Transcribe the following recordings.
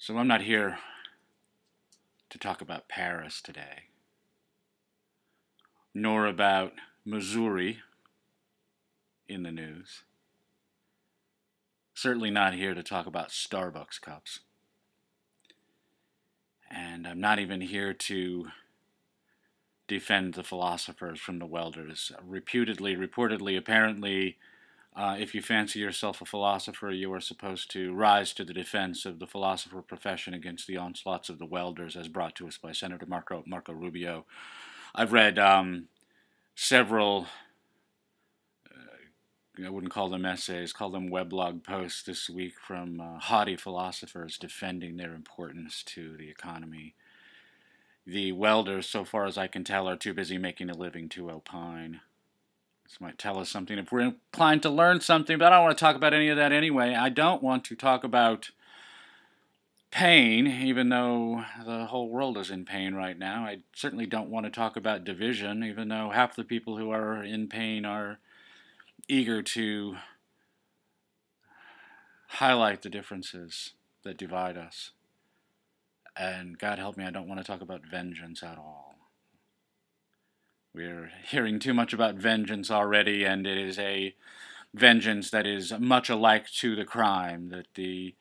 So I'm not here to talk about Paris today, nor about Missouri in the news. Certainly not here to talk about Starbucks cups. And I'm not even here to defend the philosophers from the welders. Reportedly, apparently, if you fancy yourself a philosopher, you are supposed to rise to the defense of the philosopher profession against the onslaughts of the welders, as brought to us by Senator Marco Rubio. I've read several, I wouldn't call them essays, call them weblog posts this week from haughty philosophers defending their importance to the economy. The welders, so far as I can tell, are too busy making a living to opine. This might tell us something if we're inclined to learn something, but I don't want to talk about any of that anyway. I don't want to talk about pain, even though the whole world is in pain right now. I certainly don't want to talk about division, even though half the people who are in pain are eager to highlight the differences that divide us. And God help me, I don't want to talk about vengeance at all. We're hearing too much about vengeance already, and it is a vengeance that is much alike to the crime, that the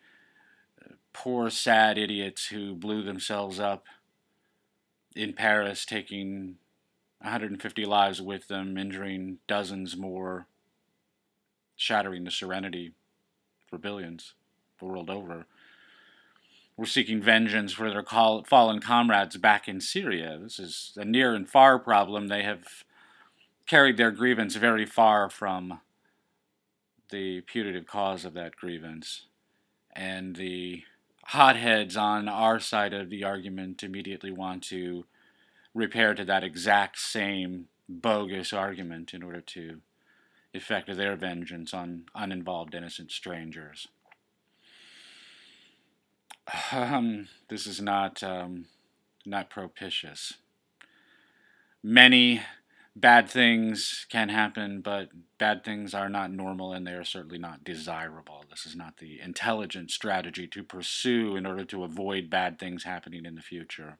poor, sad idiots who blew themselves up in Paris, taking 150 lives with them, injuring dozens more, shattering the serenity for billions the world over, were seeking vengeance for their fallen comrades back in Syria. This is a near and far problem. They have carried their grievance very far from the putative cause of that grievance. And the hotheads on our side of the argument immediately want to repair to that exact same bogus argument in order to effect their vengeance on uninvolved innocent strangers. This is not propitious. Many bad things can happen, but bad things are not normal, and they are certainly not desirable. This is not the intelligent strategy to pursue in order to avoid bad things happening in the future.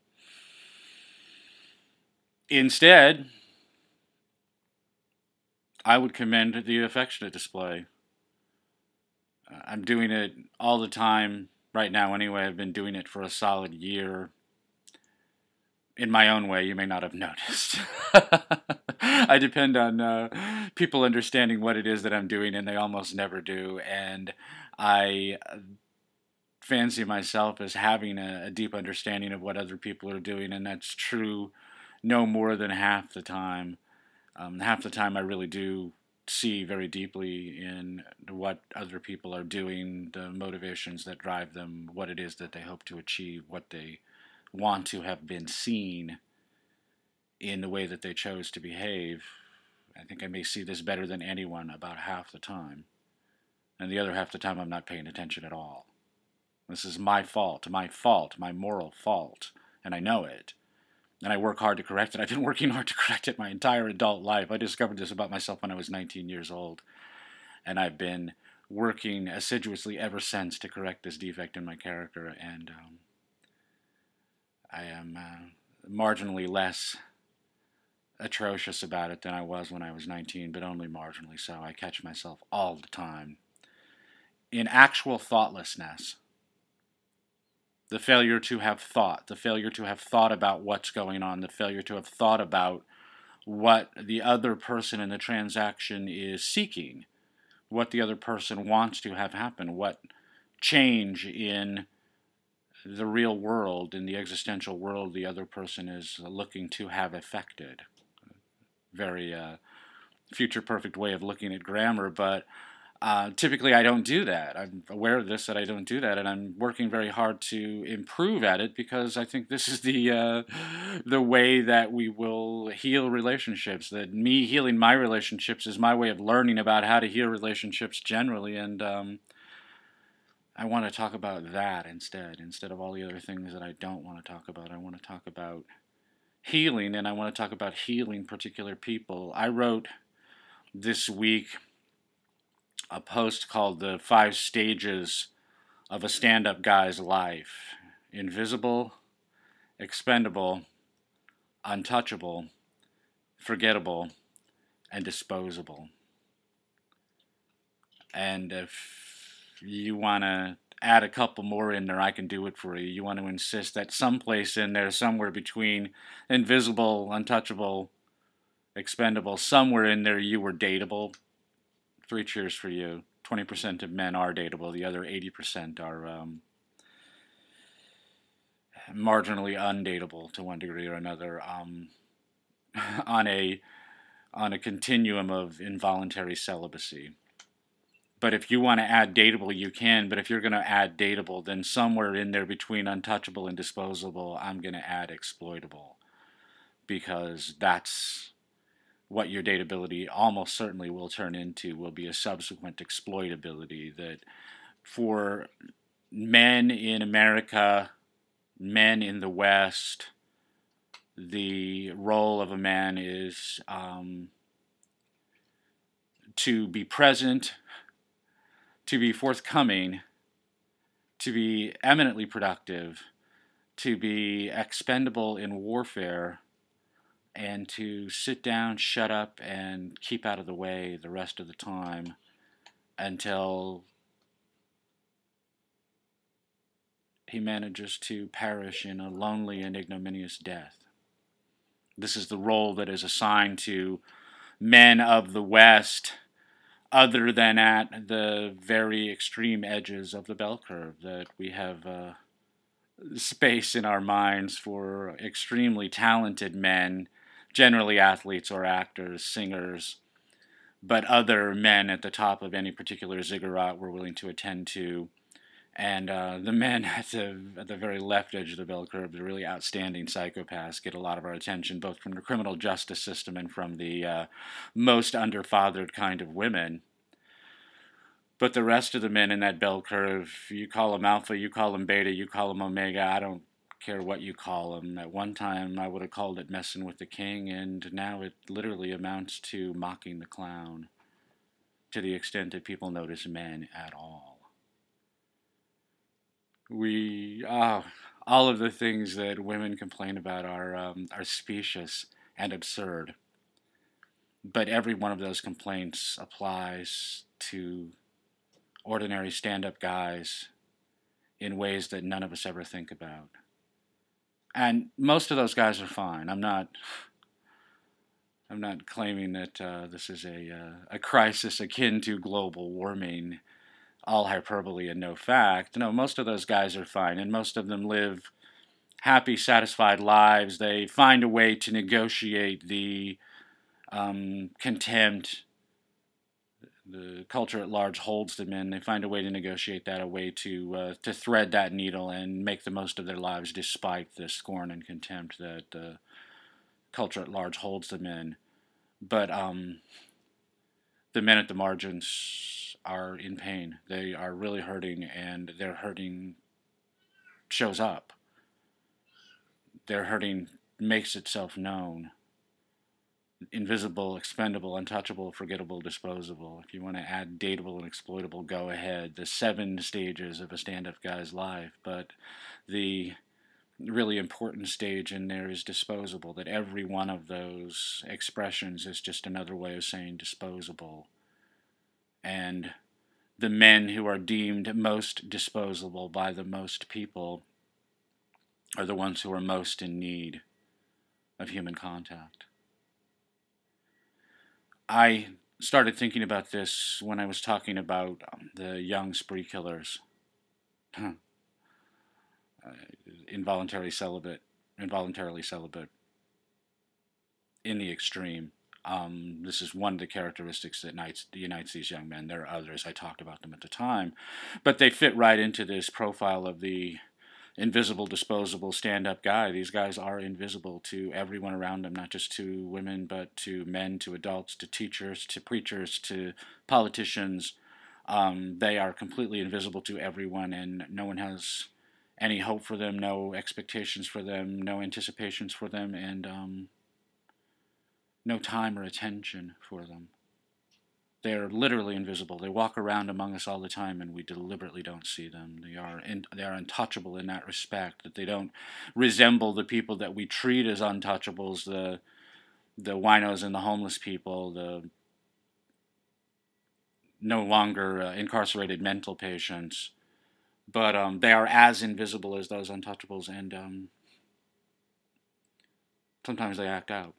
Instead, I would commend the affectionate display. I'm doing it all the time right now anyway. I've been doing it for a solid year. In my own way, you may not have noticed. I depend on people understanding what it is that I'm doing, and they almost never do. And I fancy myself as having a deep understanding of what other people are doing, and that's true no more than half the time. Half the time I really do see very deeply in what other people are doing, the motivations that drive them, what it is that they hope to achieve, what they want to have been seen in the way that they chose to behave. I think I may see this better than anyone about half the time. And the other half the time I'm not paying attention at all. This is my fault, my moral fault, and I know it. And I work hard to correct it. I've been working hard to correct it my entire adult life. I discovered this about myself when I was 19 years old. And I've been working assiduously ever since to correct this defect in my character. And I am marginally less atrocious about it than I was when I was 19, but only marginally so. I catch myself all the time in actual thoughtlessness. The failure to have thought, the failure to have thought about what's going on, the failure to have thought about what the other person in the transaction is seeking, what the other person wants to have happen, what change in the real world, in the existential world, the other person is looking to have effected. Very future perfect way of looking at grammar, but typically I don't do that. I'm aware of this, that I don't do that, and I'm working very hard to improve at it because I think this is the way that we will heal relationships, that me healing my relationships is my way of learning about how to heal relationships generally, and I want to talk about that instead of all the other things that I don't want to talk about. I want to talk about healing, and I want to talk about healing particular people. I wrote this week a post called The 5 Stages of a stand-up guy's life: invisible, expendable, untouchable, forgettable, and disposable. And if you want to add a couple more in there, I can do it for you. You want to insist that someplace in there, somewhere between invisible, untouchable, expendable, somewhere in there you were dateable. 3 cheers for you. 20% of men are dateable. The other 80% are marginally undateable to one degree or another, on a continuum of involuntary celibacy. But if you want to add dateable, you can. But if you're going to add dateable, then somewhere in there between untouchable and disposable, I'm going to add exploitable, because that's what your dateability almost certainly will turn into, will be a subsequent exploitability. That for men in America, men in the West, the role of a man is to be present, to be forthcoming, to be eminently productive, to be expendable in warfare, and to sit down, shut up, and keep out of the way the rest of the time until he manages to perish in a lonely and ignominious death. This is the role that is assigned to men of the West, other than at the very extreme edges of the bell curve. That we have space in our minds for extremely talented men, generally athletes or actors, singers, but other men at the top of any particular ziggurat we're willing to attend to. And the men at the very left edge of the bell curve, the really outstanding psychopaths, get a lot of our attention, both from the criminal justice system and from the most underfathered kind of women. But the rest of the men in that bell curve, you call them alpha, you call them beta, you call them omega, I don't care what you call them. At one time, I would have called it messing with the king, and now it literally amounts to mocking the clown, to the extent that people notice men at all. All of the things that women complain about are specious and absurd. But every one of those complaints applies to ordinary stand-up guys in ways that none of us ever think about. And most of those guys are fine. I'm not claiming that this is a crisis akin to global warming, all hyperbole and no fact. No, most of those guys are fine, and most of them live happy, satisfied lives. They find a way to negotiate the contempt the culture at large holds them in. They find a way to negotiate that, a way to thread that needle and make the most of their lives despite the scorn and contempt that the culture at large holds them in. But the men at the margins are in pain. They are really hurting, and their hurting shows up. Their hurting makes itself known. Invisible, expendable, untouchable, forgettable, disposable. If you want to add dateable and exploitable, go ahead. The 7 stages of a stand-up guy's life. But the really important stage in there is disposable. That every one of those expressions is just another way of saying disposable. And the men who are deemed most disposable by the most people are the ones who are most in need of human contact. I started thinking about this when I was talking about the young spree killers, involuntarily celibate, in the extreme. This is one of the characteristics that unites these young men. There are others. I talked about them at the time, but they fit right into this profile of the invisible, disposable, stand-up guy. These guys are invisible to everyone around them, not just to women, but to men, to adults, to teachers, to preachers, to politicians. They are completely invisible to everyone, and no one has any hope for them, no expectations for them, no anticipations for them, and no time or attention for them. They are literally invisible. They walk around among us all the time, and we deliberately don't see them. They are untouchable in that respect. That they don't resemble the people that we treat as untouchables, the winos and the homeless people, the no longer incarcerated mental patients. But they are as invisible as those untouchables, and sometimes they act out.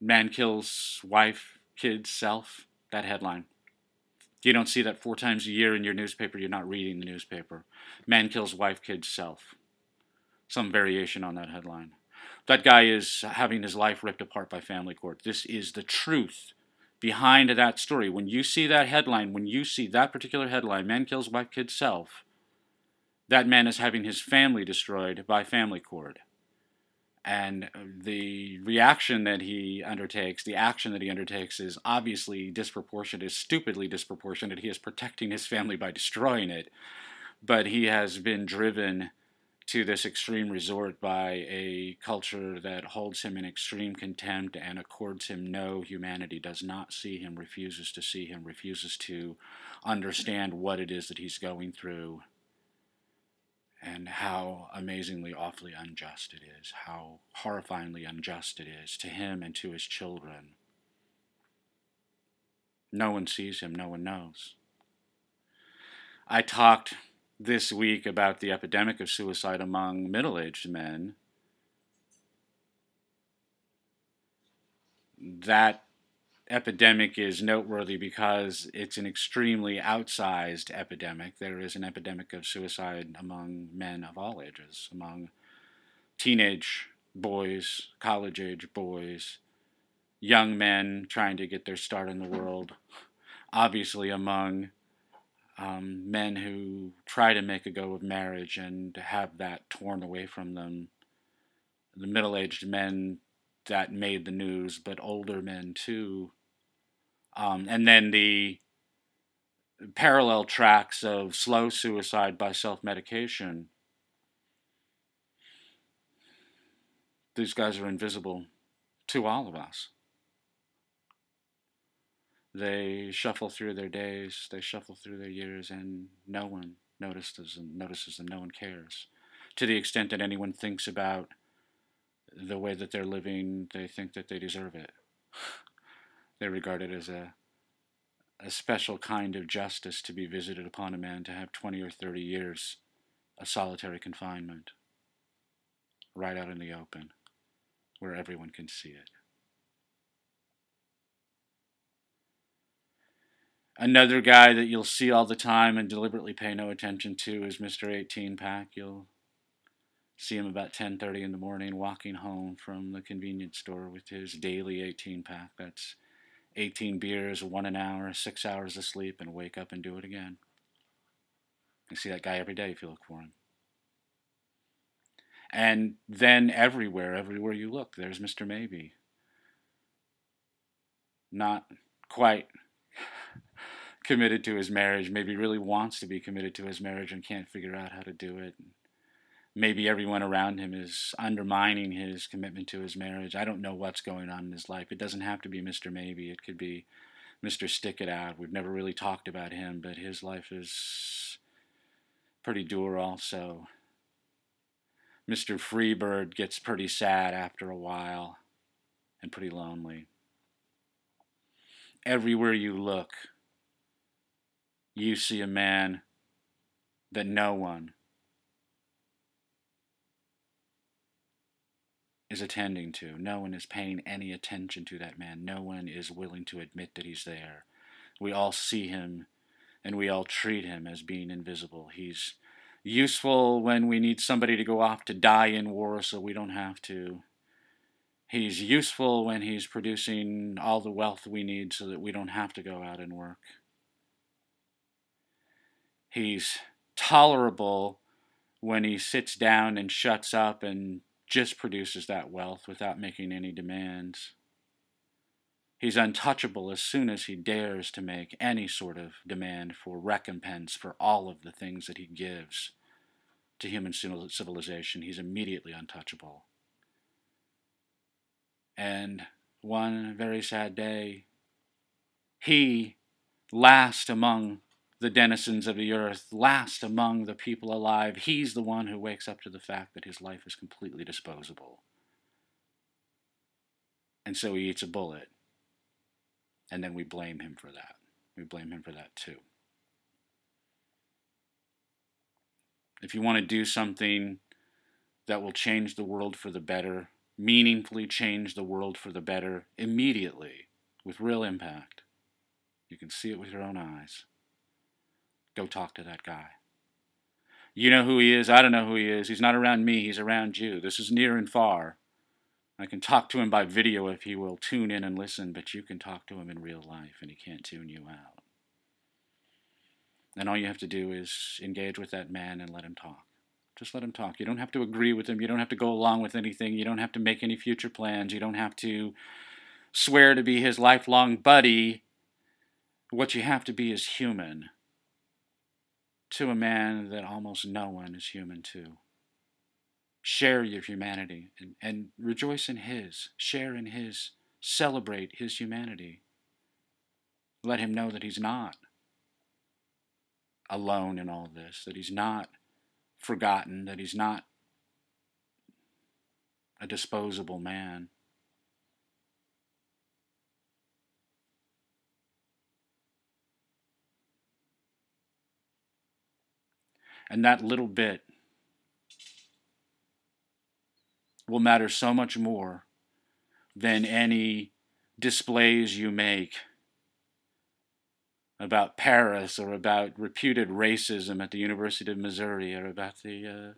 Man kills wife, kids, self. That headline. You don't see that 4 times a year in your newspaper. You're not reading the newspaper. Man kills wife, kids, self. Some variation on that headline. That guy is having his life ripped apart by family court. This is the truth behind that story. When you see that headline, when you see that particular headline, man kills wife, kids, self, that man is having his family destroyed by family court. And the reaction that he undertakes, the action that he undertakes, is obviously disproportionate, is stupidly disproportionate. He is protecting his family by destroying it. But he has been driven to this extreme resort by a culture that holds him in extreme contempt and accords him no humanity, does not see him, refuses to see him, refuses to understand what it is that he's going through, and how amazingly, awfully unjust it is, how horrifyingly unjust it is to him and to his children. No one sees him, no one knows. I talked this week about the epidemic of suicide among middle-aged men. That epidemic is noteworthy because it's an extremely outsized epidemic. There is an epidemic of suicide among men of all ages, among teenage boys, college-age boys, young men trying to get their start in the world, obviously among men who try to make a go of marriage and have that torn away from them, the middle-aged men that made the news, but older men too. And then the parallel tracks of slow suicide by self-medication. These guys are invisible to all of us. They shuffle through their days, they shuffle through their years, and no one notices them, no one cares. To the extent that anyone thinks about the way that they're living, they think that they deserve it. They regard it as a special kind of justice to be visited upon a man to have 20 or 30 years of solitary confinement right out in the open where everyone can see it. Another guy that you'll see all the time and deliberately pay no attention to is Mr. 18 Pack. You'll see him about 10:30 in the morning walking home from the convenience store with his daily 18 pack. That's 18 beers, 1 an hour, 6 hours of sleep, and wake up and do it again. You see that guy every day if you look for him. And then everywhere you look, there's Mr. Maybe. Not quite committed to his marriage, maybe really wants to be committed to his marriage and can't figure out how to do it. Maybe everyone around him is undermining his commitment to his marriage. I don't know what's going on in his life. It doesn't have to be Mr. Maybe. It could be Mr. Stick It Out. We've never really talked about him, but his life is pretty dour also. Mr. Freebird gets pretty sad after a while and pretty lonely. Everywhere you look, you see a man that no one is attending to. No one is paying any attention to that man. No one is willing to admit that he's there. We all see him and we all treat him as being invisible. He's useful when we need somebody to go off to die in war so we don't have to. He's useful when he's producing all the wealth we need so that we don't have to go out and work. He's tolerable when he sits down and shuts up and just produces that wealth without making any demands. He's untouchable as soon as he dares to make any sort of demand for recompense for all of the things that he gives to human civilization. He's immediately untouchable. And one very sad day, he, last among the denizens of the earth, last among the people alive, he's the one who wakes up to the fact that his life is completely disposable. And so he eats a bullet. And then we blame him for that. We blame him for that too. If you want to do something that will change the world for the better, meaningfully change the world for the better, immediately, with real impact, you can see it with your own eyes. Go talk to that guy. You know who he is. I don't know who he is. He's not around me. He's around you. This is near and far. I can talk to him by video if he will tune in and listen, but you can talk to him in real life, and he can't tune you out. And all you have to do is engage with that man and let him talk. Just let him talk. You don't have to agree with him. You don't have to go along with anything. You don't have to make any future plans. You don't have to swear to be his lifelong buddy. What you have to be is human to a man that almost no one is human to. Share your humanity and rejoice in his. Share in his. Celebrate his humanity. Let him know that he's not alone in all this, that he's not forgotten, that he's not a disposable man. And that little bit will matter so much more than any displays you make about Paris or about reputed racism at the University of Missouri or about the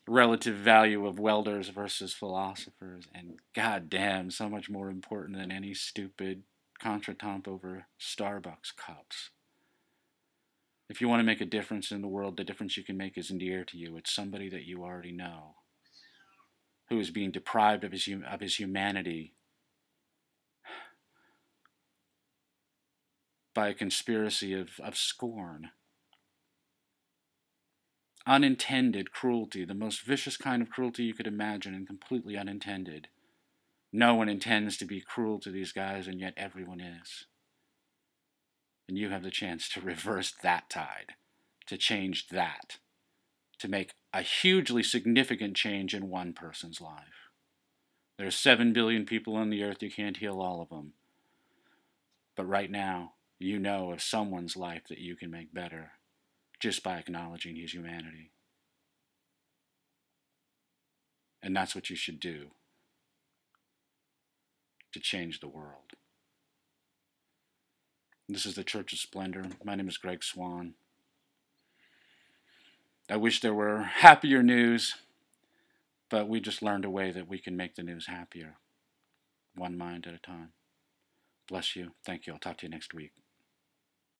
relative value of welders versus philosophers. And goddamn, so much more important than any stupid contretemps over Starbucks cups. If you want to make a difference in the world, the difference you can make is near to you. It's somebody that you already know, who is being deprived of his humanity by a conspiracy of scorn. Unintended cruelty, the most vicious kind of cruelty you could imagine, and completely unintended. No one intends to be cruel to these guys, and yet everyone is. And you have the chance to reverse that tide, to change that, to make a hugely significant change in one person's life. There are 7 billion people on the earth. You can't heal all of them. But right now, you know of someone's life that you can make better just by acknowledging his humanity. And that's what you should do to change the world. This is the Church of Splendor. My name is Greg Swan. I wish there were happier news, but we just learned a way that we can make the news happier, one mind at a time. Bless you. Thank you. I'll talk to you next week.